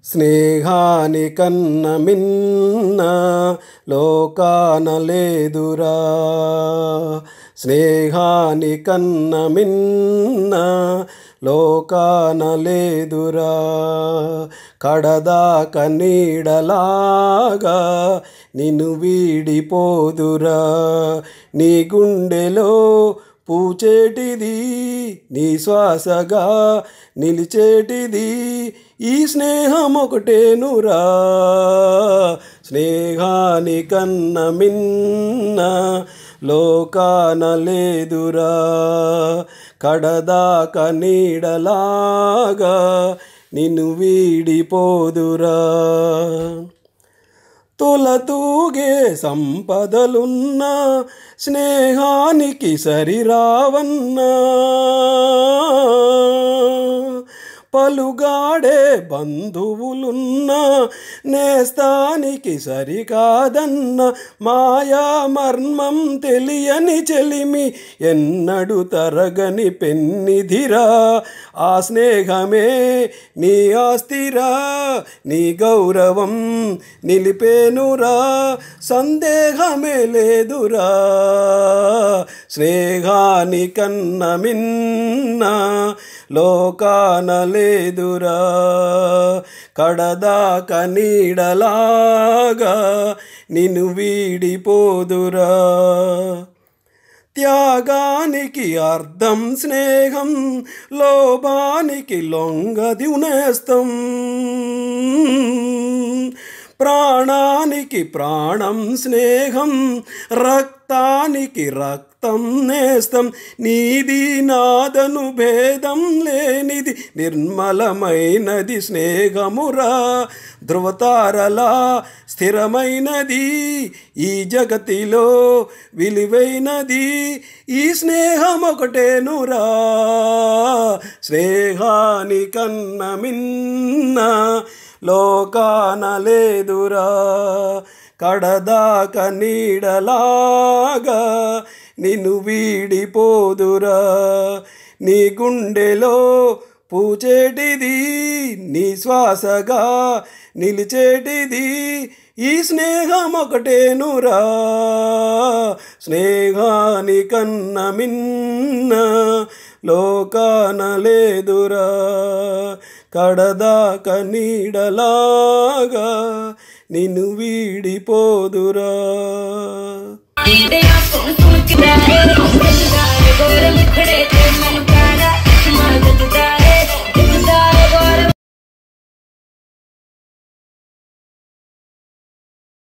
స్నేహాని కన్న మిన్న లోకాన లేదురా, స్నేహాని కన్న మిన్న లోకాన లేదురా. కడదాక నీడలాగా నిన్ను వీడిపోదురా, నీ గుండెలో పూచేటిది నీ శ్వాసగా నిలిచేటిది ఈ స్నేహం ఒకటేనురా. స్నేహాని కన్న మిన్న లోకాన లేదురా, కడదాక నీడలాగా నిన్ను వీడిపోదురా. తొలతూగే సంపదలున్నా స్నేహానికి సరిరావన్నా, పలుగాడే బంధువులున్నా నేస్తానికి సరికాదన్న, మాయా మర్మం తెలియని చెలిమి ఎన్నడు తరగని పెన్నిధిరా. ఆ స్నేహమే నీ ఆస్తిరా, నీ గౌరవం నిలిపేనురా, సందేహమే లేదురా. స్నేహాని కన్న మిన్న లోకాన లేదురా, కడదాక నీడలాగా నిన్ను వీడిపోదురా. త్యాగానికి అర్థం స్నేహం, లోభానికి లొంగది నేస్తం, ప్రాణానికి ప్రాణం స్నేహం, రక్తానికి రక్తం నేస్తం. నీది నాదను భేదం లేనిది నిర్మలమైనది స్నేహమురా. ధృవతారలా స్థిరమైనది ఈ జగతిలో విలువైనది ఈ స్నేహం ఒకటేనురా. స్నేహాని కన్న మిన్న లోకాన లేదురా, కడదాక నీడలాగా నిన్ను వీడిపోదురా. నీ గుండెలో పూచేటిది నీ శ్వాసగా నిలిచేటిది ఈ స్నేహం ఒకటేనురా. స్నేహాని కన్న మిన్న లోకాన లేదురా, కడదాక నీడలాగా నిన్ను వీడిపోదురా.